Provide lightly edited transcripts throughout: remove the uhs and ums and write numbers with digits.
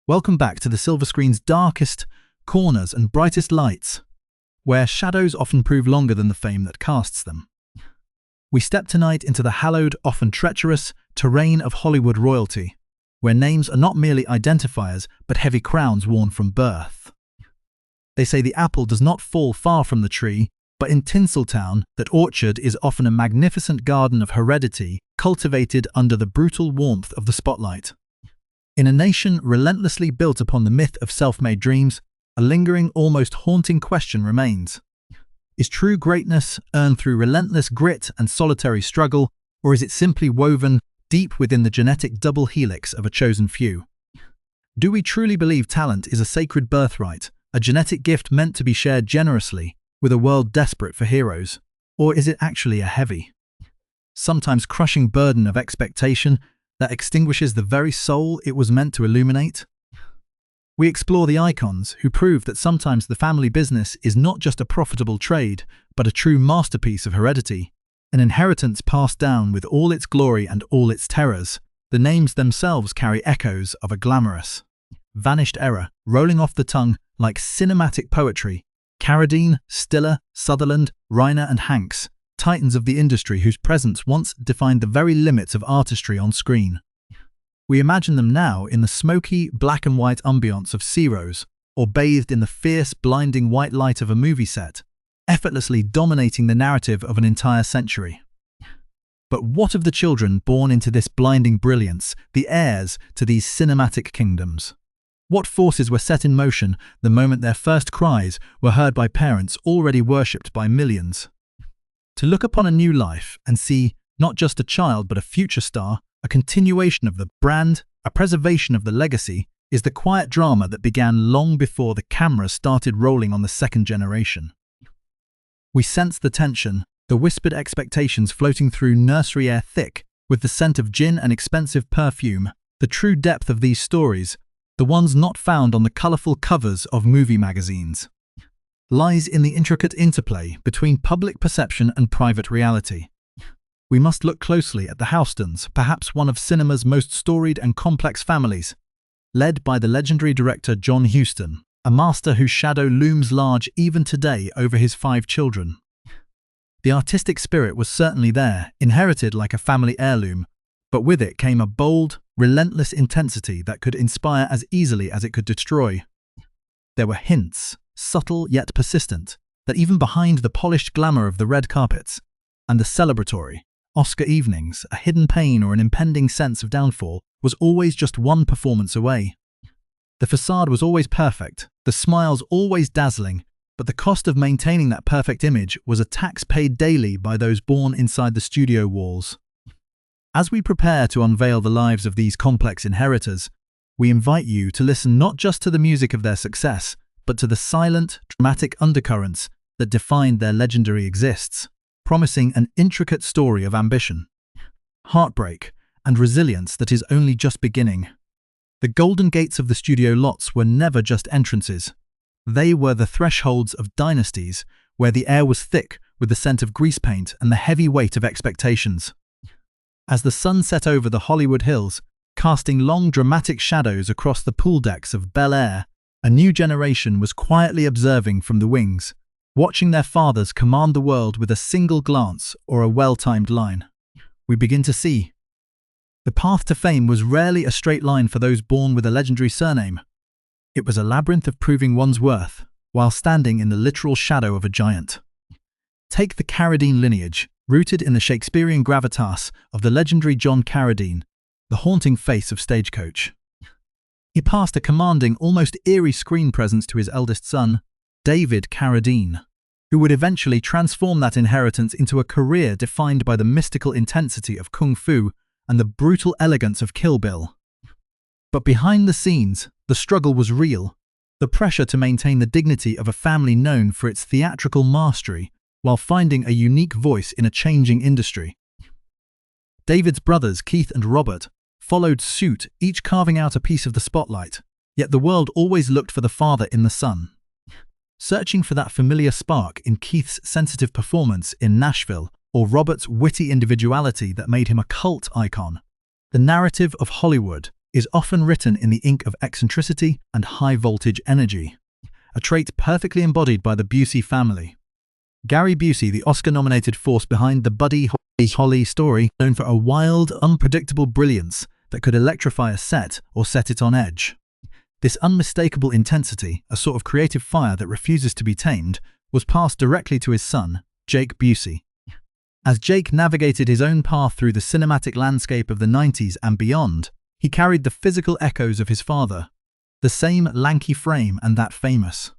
Welcome back to the silver screen's darkest corners and brightest lights, where shadows often prove longer than the fame that casts them. We step tonight into the hallowed, often treacherous, terrain of Hollywood royalty, where names are not merely identifiers but heavy crowns worn from birth. They say the apple does not fall far from the tree, but in Tinseltown, that orchard is often a magnificent garden of heredity cultivated under the brutal warmth of the spotlight. In a nation relentlessly built upon the myth of self-made dreams, a lingering, almost haunting question remains. Is true greatness earned through relentless grit and solitary struggle, or is it simply woven deep within the genetic double helix of a chosen few? Do we truly believe talent is a sacred birthright, a genetic gift meant to be shared generously with a world desperate for heroes? Or is it actually a heavy, sometimes crushing burden of expectation that extinguishes the very soul it was meant to illuminate? We explore the icons who prove that sometimes the family business is not just a profitable trade, but a true masterpiece of heredity, an inheritance passed down with all its glory and all its terrors. The names themselves carry echoes of a glamorous, vanished era, rolling off the tongue like cinematic poetry. Carradine, Stiller, Sutherland, Reiner and Hanks, titans of the industry whose presence once defined the very limits of artistry on screen. We imagine them now in the smoky, black and white ambiance of Ciro's, or bathed in the fierce, blinding white light of a movie set, effortlessly dominating the narrative of an entire century. But what of the children born into this blinding brilliance, the heirs to these cinematic kingdoms? What forces were set in motion the moment their first cries were heard by parents already worshipped by millions? To look upon a new life and see not just a child but a future star, a continuation of the brand, a preservation of the legacy, is the quiet drama that began long before the camera started rolling on the second generation. We sense the tension, the whispered expectations floating through nursery air thick with the scent of gin and expensive perfume. The true depth of these stories, the ones not found on the colourful covers of movie magazines, lies in the intricate interplay between public perception and private reality. We must look closely at the Houstons, perhaps one of cinema's most storied and complex families, led by the legendary director John Huston, a master whose shadow looms large even today over his 5 children. The artistic spirit was certainly there, inherited like a family heirloom, but with it came a bold, relentless intensity that could inspire as easily as it could destroy. There were hints, subtle yet persistent, that even behind the polished glamour of the red carpets and the celebratory Oscar evenings, a hidden pain or an impending sense of downfall was always just one performance away. The facade was always perfect, the smiles always dazzling, but the cost of maintaining that perfect image was a tax paid daily by those born inside the studio walls. As we prepare to unveil the lives of these complex inheritors, we invite you to listen not just to the music of their success, but to the silent, dramatic undercurrents that defined their legendary existence, promising an intricate story of ambition, heartbreak, and resilience that is only just beginning. The golden gates of the studio lots were never just entrances. They were the thresholds of dynasties, where the air was thick with the scent of grease paint and the heavy weight of expectations. As the sun set over the Hollywood hills, casting long dramatic shadows across the pool decks of Bel Air, a new generation was quietly observing from the wings, watching their fathers command the world with a single glance or a well-timed line. We begin to see. The path to fame was rarely a straight line for those born with a legendary surname. It was a labyrinth of proving one's worth, while standing in the literal shadow of a giant. Take the Carradine lineage, rooted in the Shakespearean gravitas of the legendary John Carradine, the haunting face of Stagecoach. He passed a commanding, almost eerie screen presence to his eldest son, David Carradine, who would eventually transform that inheritance into a career defined by the mystical intensity of Kung Fu and the brutal elegance of Kill Bill. But behind the scenes, the struggle was real, the pressure to maintain the dignity of a family known for its theatrical mastery while finding a unique voice in a changing industry. David's brothers, Keith and Robert, followed suit, each carving out a piece of the spotlight, yet the world always looked for the father in the son. Searching for that familiar spark in Keith's sensitive performance in Nashville or Robert's witty individuality that made him a cult icon, the narrative of Hollywood is often written in the ink of eccentricity and high-voltage energy, a trait perfectly embodied by the Busey family. Gary Busey, the Oscar-nominated force behind the Buddy Holly story, known for a wild, unpredictable brilliance that could electrify a set or set it on edge. This unmistakable intensity, a sort of creative fire that refuses to be tamed, was passed directly to his son, Jake Busey. As Jake navigated his own path through the cinematic landscape of the 90s and beyond, he carried the physical echoes of his father, the same lanky frame and that famous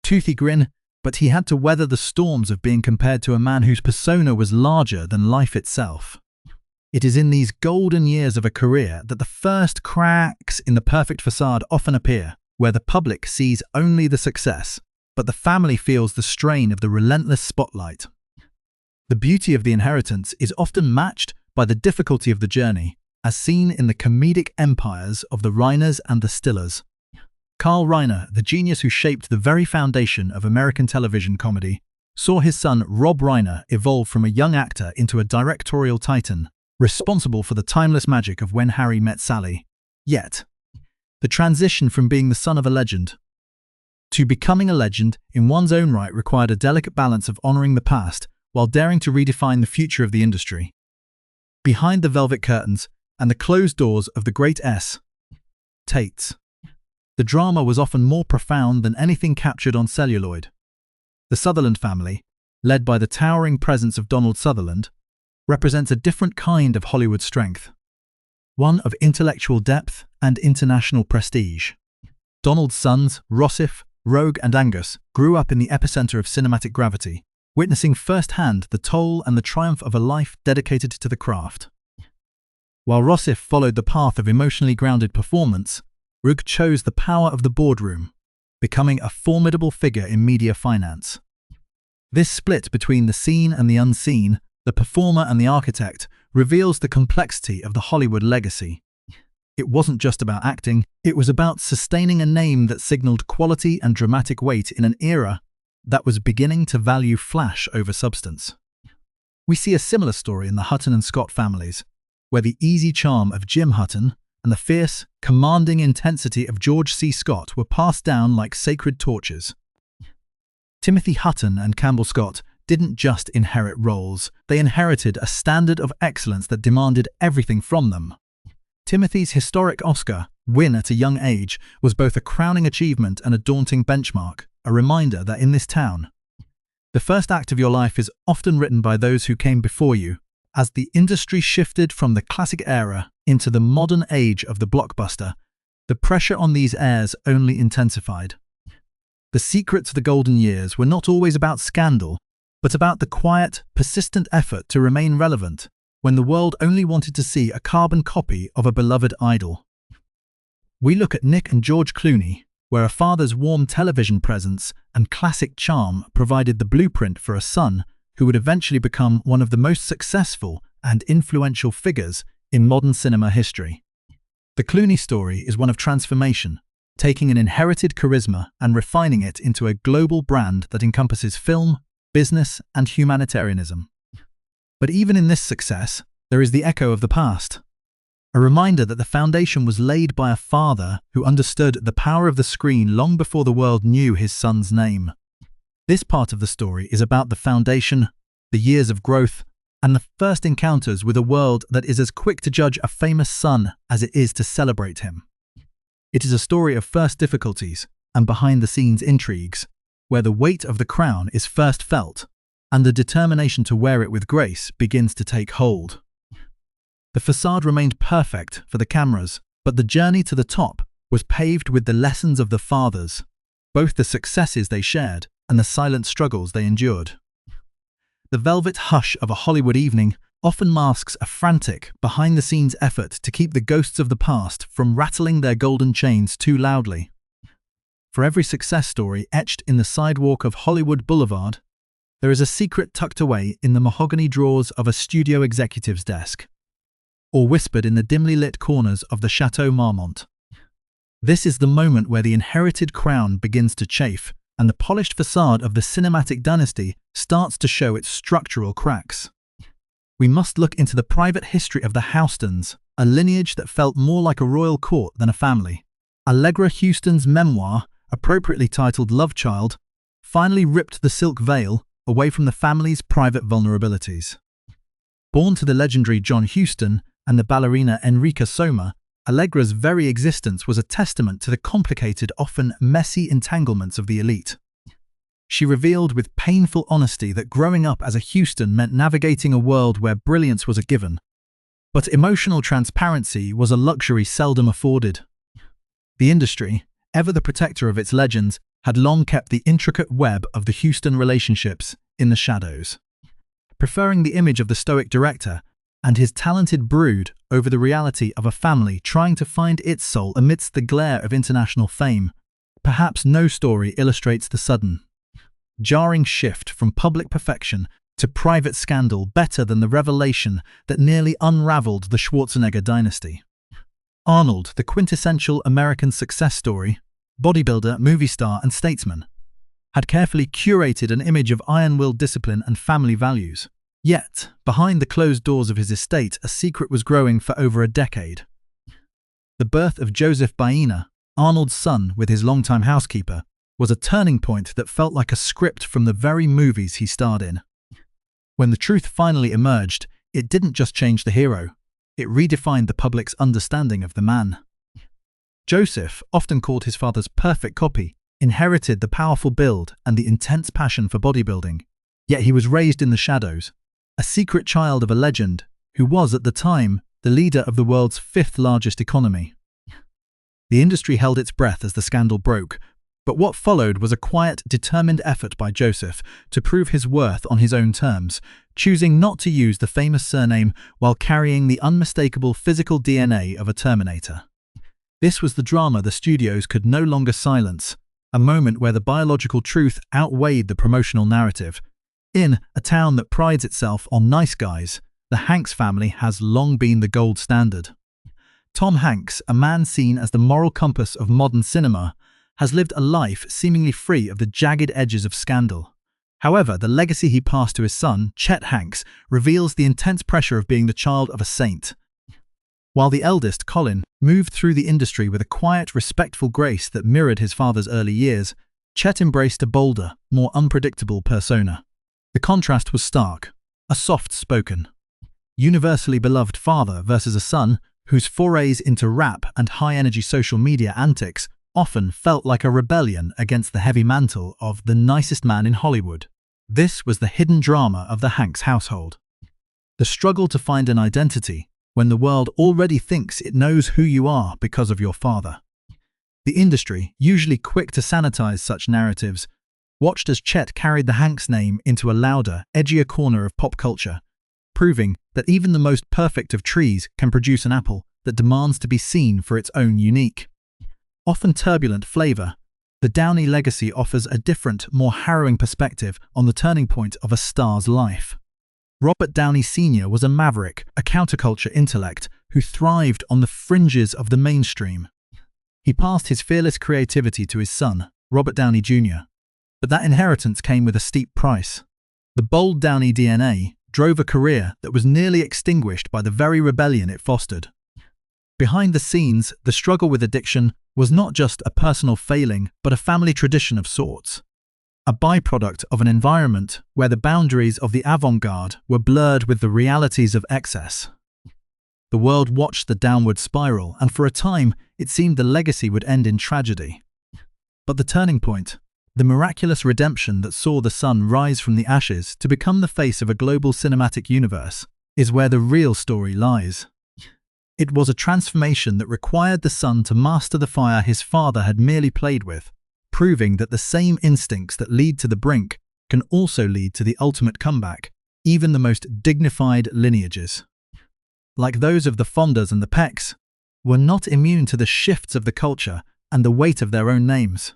toothy grin, but he had to weather the storms of being compared to a man whose persona was larger than life itself. It is in these golden years of a career that the first cracks in the perfect facade often appear, where the public sees only the success, but the family feels the strain of the relentless spotlight. The beauty of the inheritance is often matched by the difficulty of the journey, as seen in the comedic empires of the Reiners and the Stillers. Carl Reiner, the genius who shaped the very foundation of American television comedy, saw his son Rob Reiner evolve from a young actor into a directorial titan, responsible for the timeless magic of When Harry Met Sally. Yet, the transition from being the son of a legend to becoming a legend in one's own right required a delicate balance of honoring the past while daring to redefine the future of the industry. Behind the velvet curtains and the closed doors of the great Tate's, the drama was often more profound than anything captured on celluloid. The Sutherland family, led by the towering presence of Donald Sutherland, represents a different kind of Hollywood strength, one of intellectual depth and international prestige. Donald's sons, Rossif, Rogue and Angus, grew up in the epicenter of cinematic gravity, witnessing firsthand the toll and the triumph of a life dedicated to the craft. While Rossif followed the path of emotionally grounded performance, Rogue chose the power of the boardroom, becoming a formidable figure in media finance. This split between the seen and the unseen, the performer and the architect, reveals the complexity of the Hollywood legacy. It wasn't just about acting, it was about sustaining a name that signaled quality and dramatic weight in an era that was beginning to value flash over substance. We see a similar story in the Hutton and Scott families, where the easy charm of Jim Hutton and the fierce, commanding intensity of George C. Scott were passed down like sacred torches. Timothy Hutton and Campbell Scott didn't just inherit roles, they inherited a standard of excellence that demanded everything from them. Timothy's historic Oscar win at a young age was both a crowning achievement and a daunting benchmark, a reminder that in this town, the first act of your life is often written by those who came before you. As the industry shifted from the classic era into the modern age of the blockbuster, the pressure on these heirs only intensified. The secret to the golden years were not always about scandal, but about the quiet, persistent effort to remain relevant when the world only wanted to see a carbon copy of a beloved idol. We look at Nick and George Clooney, where a father's warm television presence and classic charm provided the blueprint for a son who would eventually become one of the most successful and influential figures in modern cinema history. The Clooney story is one of transformation, taking an inherited charisma and refining it into a global brand that encompasses film, business, and humanitarianism. But even in this success, there is the echo of the past. A reminder that the foundation was laid by a father who understood the power of the screen long before the world knew his son's name. This part of the story is about the foundation, the years of growth, and the first encounters with a world that is as quick to judge a famous son as it is to celebrate him. It is a story of first difficulties and behind-the-scenes intrigues, where the weight of the crown is first felt, and the determination to wear it with grace begins to take hold. The facade remained perfect for the cameras, but the journey to the top was paved with the lessons of the fathers, both the successes they shared and the silent struggles they endured. The velvet hush of a Hollywood evening often masks a frantic, behind-the-scenes effort to keep the ghosts of the past from rattling their golden chains too loudly. For every success story etched in the sidewalk of Hollywood Boulevard, there is a secret tucked away in the mahogany drawers of a studio executive's desk, or whispered in the dimly lit corners of the Chateau Marmont. This is the moment where the inherited crown begins to chafe, and the polished facade of the cinematic dynasty starts to show its structural cracks. we must look into the private history of the Houstons, a lineage that felt more like a royal court than a family. Allegra Houston's memoir, appropriately titled Love Child, finally ripped the silk veil away from the family's private vulnerabilities. Born to the legendary John Huston and the ballerina Enrica Soma, Allegra's very existence was a testament to the complicated, often messy entanglements of the elite. She revealed with painful honesty that growing up as a Houston meant navigating a world where brilliance was a given, but emotional transparency was a luxury seldom afforded. The industry, ever the protector of its legends, had long kept the intricate web of the Houston relationships in the shadows, preferring the image of the stoic director and his talented brood over the reality of a family trying to find its soul amidst the glare of international fame. Perhaps no story illustrates the sudden, jarring shift from public perfection to private scandal better than the revelation that nearly unraveled the Schwarzenegger dynasty. Arnold, the quintessential American success story, bodybuilder, movie star, and statesman, had carefully curated an image of iron-willed discipline and family values. Yet, behind the closed doors of his estate, a secret was growing for over a decade. The birth of Joseph Baena, Arnold's son with his longtime housekeeper, was a turning point that felt like a script from the very movies he starred in. When the truth finally emerged, it didn't just change the hero, it redefined the public's understanding of the man. Joseph, often called his father's perfect copy, inherited the powerful build and the intense passion for bodybuilding. Yet he was raised in the shadows, a secret child of a legend who was, at the time, the leader of the world's fifth largest economy. The industry held its breath as the scandal broke, but what followed was a quiet, determined effort by Joseph to prove his worth on his own terms, choosing not to use the famous surname while carrying the unmistakable physical DNA of a Terminator. This was the drama the studios could no longer silence, a moment where the biological truth outweighed the promotional narrative. In a town that prides itself on nice guys, the Hanks family has long been the gold standard. Tom Hanks, a man seen as the moral compass of modern cinema, has lived a life seemingly free of the jagged edges of scandal. However, the legacy he passed to his son, Chet Hanks, reveals the intense pressure of being the child of a saint. While the eldest, Colin, moved through the industry with a quiet, respectful grace that mirrored his father's early years, Chet embraced a bolder, more unpredictable persona. The contrast was stark, a soft-spoken, universally beloved father versus a son whose forays into rap and high-energy social media antics often felt like a rebellion against the heavy mantle of the nicest man in Hollywood. This was the hidden drama of the Hanks household. The struggle to find an identity when the world already thinks it knows who you are because of your father. The industry, usually quick to sanitize such narratives, watched as Chet carried the Hanks name into a louder, edgier corner of pop culture, proving that even the most perfect of trees can produce an apple that demands to be seen for its own unique, often turbulent flavor. The Downey legacy offers a different, more harrowing perspective on the turning point of a star's life. Robert Downey Sr. was a maverick, a counterculture intellect who thrived on the fringes of the mainstream. He passed his fearless creativity to his son, Robert Downey Jr., but that inheritance came with a steep price. The bold Downey DNA drove a career that was nearly extinguished by the very rebellion it fostered. Behind the scenes, the struggle with addiction was not just a personal failing, but a family tradition of sorts. A byproduct of an environment where the boundaries of the avant-garde were blurred with the realities of excess. The world watched the downward spiral, and for a time, it seemed the legacy would end in tragedy. But the turning point, the miraculous redemption that saw the son rise from the ashes to become the face of a global cinematic universe, is where the real story lies. It was a transformation that required the son to master the fire his father had merely played with, proving that the same instincts that lead to the brink can also lead to the ultimate comeback, even the most dignified lineages, like those of the Fondas and the Pecks, were not immune to the shifts of the culture and the weight of their own names.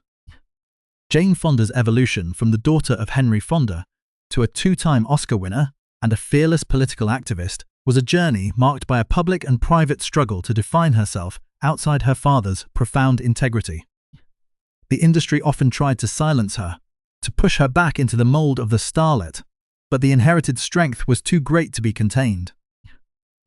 Jane Fonda's evolution from the daughter of Henry Fonda to a two-time Oscar winner and a fearless political activist was a journey marked by a public and private struggle to define herself outside her father's profound integrity. The industry often tried to silence her, to push her back into the mold of the starlet, but the inherited strength was too great to be contained.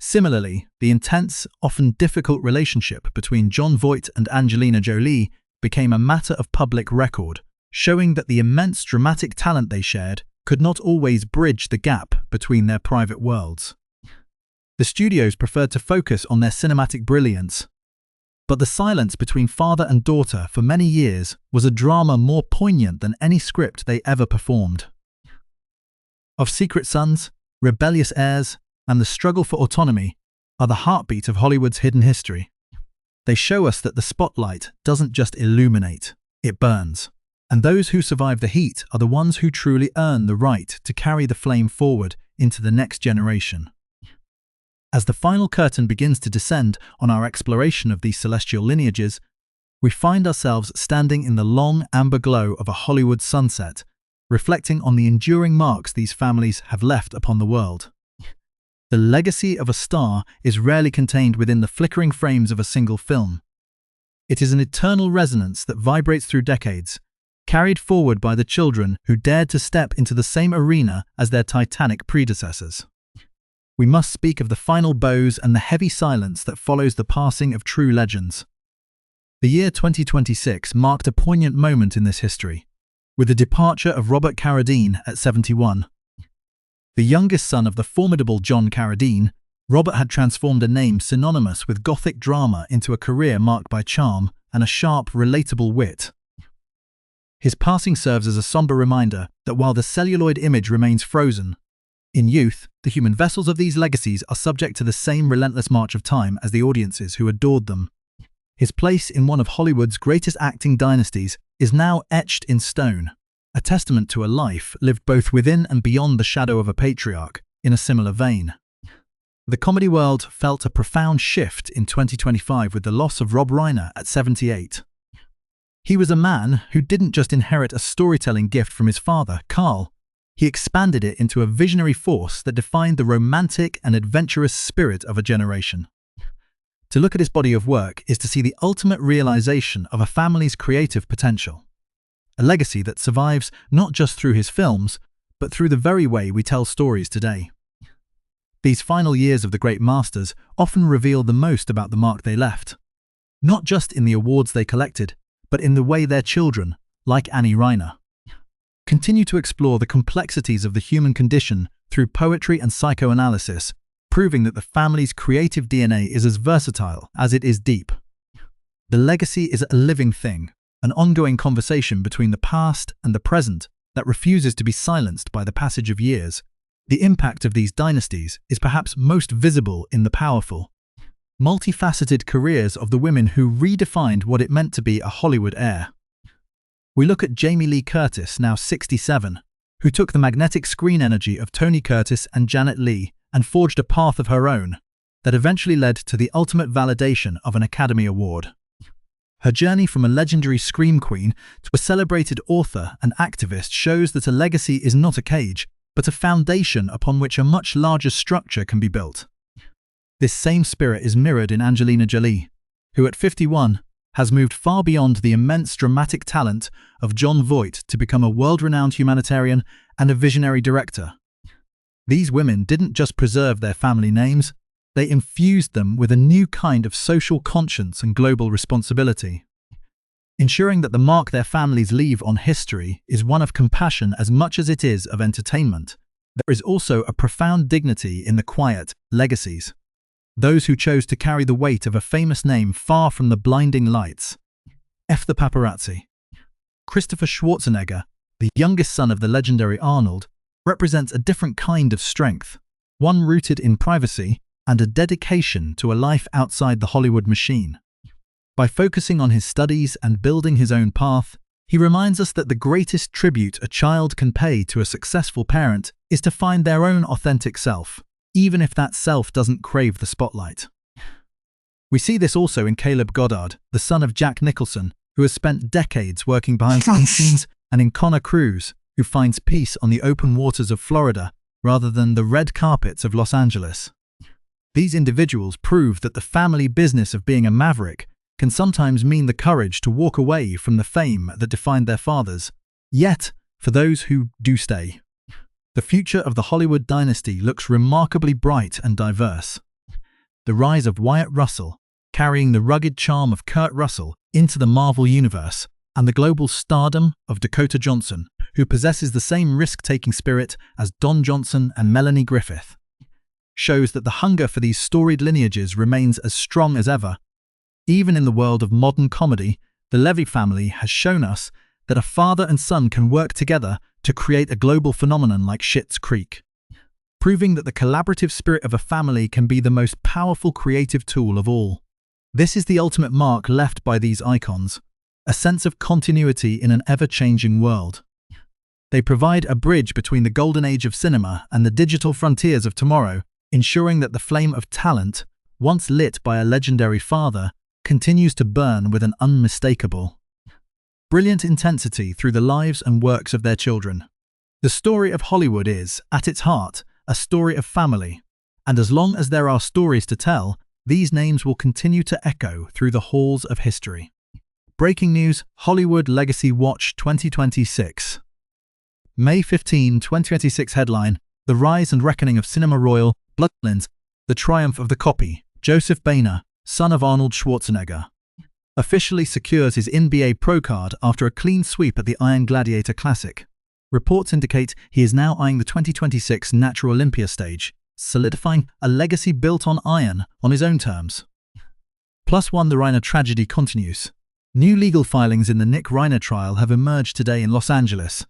Similarly, the intense, often difficult relationship between Jon Voight and Angelina Jolie became a matter of public record, showing that the immense dramatic talent they shared could not always bridge the gap between their private worlds. The studios preferred to focus on their cinematic brilliance, but the silence between father and daughter for many years was a drama more poignant than any script they ever performed. Of Secret Sons, Rebellious Heirs, and the struggle for autonomy are the heartbeat of Hollywood's hidden history. They show us that the spotlight doesn't just illuminate, it burns. And those who survive the heat are the ones who truly earn the right to carry the flame forward into the next generation. As the final curtain begins to descend on our exploration of these celestial lineages, we find ourselves standing in the long amber glow of a Hollywood sunset, reflecting on the enduring marks these families have left upon the world. The legacy of a star is rarely contained within the flickering frames of a single film. It is an eternal resonance that vibrates through decades, carried forward by the children who dared to step into the same arena as their titanic predecessors. We must speak of the final bows and the heavy silence that follows the passing of true legends. The year 2026 marked a poignant moment in this history, with the departure of Robert Carradine at 71. The youngest son of the formidable John Carradine, Robert had transformed a name synonymous with Gothic drama into a career marked by charm and a sharp, relatable wit. His passing serves as a somber reminder that while the celluloid image remains frozen, in youth, the human vessels of these legacies are subject to the same relentless march of time as the audiences who adored them. His place in one of Hollywood's greatest acting dynasties is now etched in stone, a testament to a life lived both within and beyond the shadow of a patriarch, in a similar vein. The comedy world felt a profound shift in 2025 with the loss of Rob Reiner at 78. He was a man who didn't just inherit a storytelling gift from his father, Carl. He expanded it into a visionary force that defined the romantic and adventurous spirit of a generation. To look at his body of work is to see the ultimate realization of a family's creative potential. A legacy that survives not just through his films, but through the very way we tell stories today. These final years of the great masters often reveal the most about the mark they left, not just in the awards they collected, but in the way their children, like Annie Reiner, continue to explore the complexities of the human condition through poetry and psychoanalysis, proving that the family's creative DNA is as versatile as it is deep. The legacy is a living thing, an ongoing conversation between the past and the present that refuses to be silenced by the passage of years. The impact of these dynasties is perhaps most visible in the powerful, multifaceted careers of the women who redefined what it meant to be a Hollywood heir. We look at Jamie Lee Curtis, now 67, who took the magnetic screen energy of Tony Curtis and Janet Leigh and forged a path of her own that eventually led to the ultimate validation of an Academy Award. Her journey from a legendary scream queen to a celebrated author and activist shows that a legacy is not a cage, but a foundation upon which a much larger structure can be built. This same spirit is mirrored in Angelina Jolie, who at 51 has moved far beyond the immense dramatic talent of Jon Voight to become a world-renowned humanitarian and a visionary director. These women didn't just preserve their family names, they infused them with a new kind of social conscience and global responsibility, ensuring that the mark their families leave on history is one of compassion as much as it is of entertainment. There is also a profound dignity in the quiet legacies, those who chose to carry the weight of a famous name far from the blinding lights. F the paparazzi. Christopher Schwarzenegger, the youngest son of the legendary Arnold, represents a different kind of strength, one rooted in privacy and a dedication to a life outside the Hollywood machine. By focusing on his studies and building his own path, he reminds us that the greatest tribute a child can pay to a successful parent is to find their own authentic self, even if that self doesn't crave the spotlight. We see this also in Caleb Goddard, the son of Jack Nicholson, who has spent decades working behind scenes, and in Connor Cruz, who finds peace on the open waters of Florida rather than the red carpets of Los Angeles. These individuals prove that the family business of being a maverick can sometimes mean the courage to walk away from the fame that defined their fathers. Yet, for those who do stay, The future of the Hollywood dynasty looks remarkably bright and diverse. The rise of Wyatt Russell, carrying the rugged charm of Kurt Russell into the Marvel Universe, and the global stardom of Dakota Johnson, who possesses the same risk-taking spirit as Don Johnson and Melanie Griffith, shows that the hunger for these storied lineages remains as strong as ever. Even in the world of modern comedy, the Levy family has shown us that a father and son can work together to create a global phenomenon like Schitt's Creek, proving that the collaborative spirit of a family can be the most powerful creative tool of all. This is the ultimate mark left by these icons, a sense of continuity in an ever-changing world. They provide a bridge between the golden age of cinema and the digital frontiers of tomorrow, ensuring that the flame of talent, once lit by a legendary father, continues to burn with an unmistakable, brilliant intensity through the lives and works of their children. The story of Hollywood is, at its heart, a story of family, and as long as there are stories to tell, these names will continue to echo through the halls of history. Breaking news: Hollywood Legacy Watch 2026. May 15, 2026 headline: The Rise and Reckoning of Cinema Royal Bloodlines, the Triumph of the Copy. Joseph Boehner, son of Arnold Schwarzenegger, officially secures his NBA Pro card after a clean sweep at the Iron Gladiator Classic. Reports indicate he is now eyeing the 2026 Natural Olympia stage, solidifying a legacy built on iron on his own terms. +1 The Reiner tragedy continues. New legal filings in the Nick Reiner trial have emerged today in Los Angeles.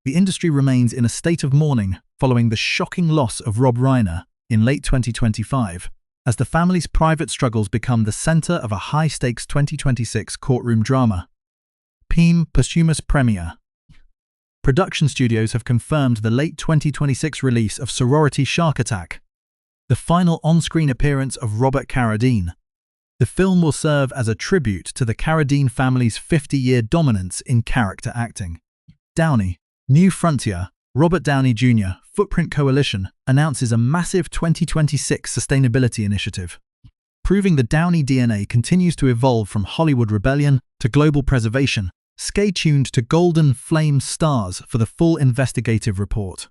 The industry remains in a state of mourning following the shocking loss of Rob Reiner in late 2025, as the family's private struggles become the center of a high-stakes 2026 courtroom drama. PEAM posthumous premiere. Production studios have confirmed the late 2026 release of Sorority Shark Attack, the final on-screen appearance of Robert Carradine. The film will serve as a tribute to the Carradine family's 50-year dominance in character acting. Downey, New Frontier, Robert Downey Jr. Footprint Coalition announces a massive 2026 sustainability initiative, proving the Downey DNA continues to evolve from Hollywood rebellion to global preservation. Stay tuned to Golden Flame Stars for the full investigative report.